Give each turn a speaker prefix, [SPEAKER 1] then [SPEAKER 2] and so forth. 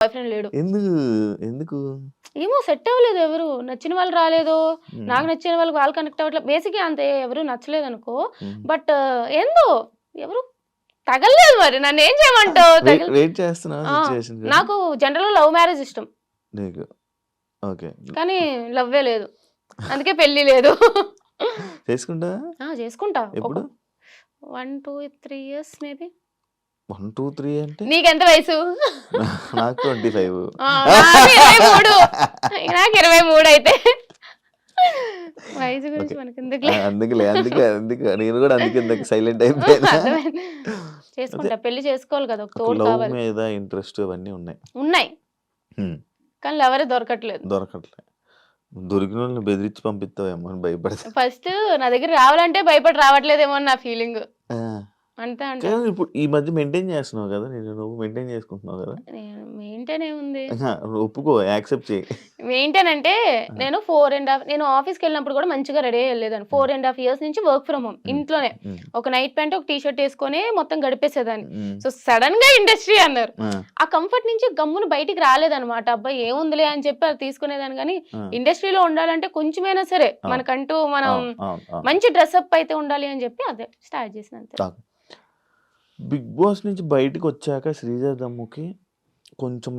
[SPEAKER 1] Boy friend లేడు.
[SPEAKER 2] ఎందుకు? ఎందుకు?
[SPEAKER 1] ఏమో సెట్ అవ్వలేదు ఎవరు. నచ్చిన వాళ్ళు రాలేదు. నాకు
[SPEAKER 2] హ్మ్.
[SPEAKER 1] నచ్చిన వాళ్ళు కనెక్ట్ అవ్వట్లేదు. బేసిక్‌గా అంతే ఎవరు నచ్చలేదనుకో.
[SPEAKER 2] హ్మ్.
[SPEAKER 1] బట్ ఏందో ఎవరు తగలలేదు మరి. నన్నేం చేయమంటావు?
[SPEAKER 2] వెయిట్ చేస్తున్నావా
[SPEAKER 1] ఆ!
[SPEAKER 2] సిట్యుయేషన్ కోసం?
[SPEAKER 1] నాకు జనరల్‌గా లవ్ మ్యారేజ్ ఇష్టం.
[SPEAKER 2] నీకు. ఓకే.
[SPEAKER 1] కానీ లవ్వే లేదు. అందుకే పెళ్లి లేదు.
[SPEAKER 2] చేసుకుంటావా?
[SPEAKER 1] ఆ! చేసుకుంటా. ఒక
[SPEAKER 2] ఎప్పుడు?
[SPEAKER 1] 1, 2, 3 ఇయర్స్ మేబీ.
[SPEAKER 2] 1, 2, 3 అంటే?
[SPEAKER 1] నీకెంత వయసు?
[SPEAKER 2] నాకు 25.
[SPEAKER 1] నాది 23. నాకు 23 అయితే. వయసు గురించి
[SPEAKER 2] ఓకే.
[SPEAKER 1] మనకెందుకులే.
[SPEAKER 2] అందుకులే. అందుకే నేను కూడా అందుకే ఇందాక సైలెంట్ అయిపోయినా.
[SPEAKER 1] అర్థమైంది.
[SPEAKER 2] అదే
[SPEAKER 1] చేసుకుంటా. పెళ్లి చేసుకోవాలి కదా! ఒక
[SPEAKER 2] ఒక
[SPEAKER 1] తోడు
[SPEAKER 2] లవ్
[SPEAKER 1] కావాలి.
[SPEAKER 2] మీద ఇంట్రెస్ట్ అవన్నీ ఉన్నాయి.
[SPEAKER 1] ఉన్నాయి.
[SPEAKER 2] హ్మ్.
[SPEAKER 1] కానీ లవరే దొరకట్లేదు.
[SPEAKER 2] దొరకట్లే. దొరికినోళ్ళని బెదిరించి పంపిస్తావేమో అని భయపడతా.
[SPEAKER 1] ఫస్ట్ నా దగ్గర రావాలంటే భయపడి రావట్లేదేమో అని నా ఫీలింగ్.
[SPEAKER 2] ఆ!
[SPEAKER 1] అంతే అంటావా?
[SPEAKER 2] కానీ ఇప్పుడు ఈ మధ్య మెయింటైన్ చేస్తున్నావు కదా! నువ్వు మెయింటైన్ చేసుకుంటున్నావు కదా!
[SPEAKER 1] మెయింటైన్ ఏముంది?
[SPEAKER 2] అహా! నువ్వు ఒప్పుకో యాక్సెప్ట్ చెయ్యి.
[SPEAKER 1] మెయింటైన్ అంటే
[SPEAKER 2] ఆ!
[SPEAKER 1] నేను 4 ½ నేను ఆఫీస్‌కెళ్ళినప్పుడు కూడా మంచిగా రెడీ అయ్యి ఎళ్ళేదాన్ని.
[SPEAKER 2] హ్మ్.
[SPEAKER 1] 4 ½ ఇయర్స్ నుంచి వర్క్ ఫ్రమ్ హోమ్.
[SPEAKER 2] హ్మ్.
[SPEAKER 1] ఇంట్లోనే.
[SPEAKER 2] హ్మ్.
[SPEAKER 1] ఒక నైట్ ప్యాంట్, ఒక టీ షర్ట్ ఏసుకొని మొత్తం గడిపేసేదాన్ని.
[SPEAKER 2] హ్మ్.
[SPEAKER 1] సో, సడెన్‌గా ఇండస్ట్రీ అన్నారు.
[SPEAKER 2] ఆ!
[SPEAKER 1] ఆ కంఫర్ట్ నుంచి గమ్మున బయటికి రాలేదన్నమాట. అబ్బా! ఏముందిలే అని చెప్పి అది తీసుకునేదాన్ని గానీ,
[SPEAKER 2] ఆ!
[SPEAKER 1] ఇండస్ట్రీలో ఉండాలంటే కొంచెమైనా సరే
[SPEAKER 2] అవును.
[SPEAKER 1] మనకంటూ మనం
[SPEAKER 2] అవును. అవును. అవును.
[SPEAKER 1] మంచి డ్రెసప్ అయితే ఉండాలి అని చెప్పి అదే స్టార్ట్ చేసిన అంతే.
[SPEAKER 2] బిగ్ బాస్ నుంచి బయటికొచ్చాక శ్రీజ దమ్ముకి కొంచెం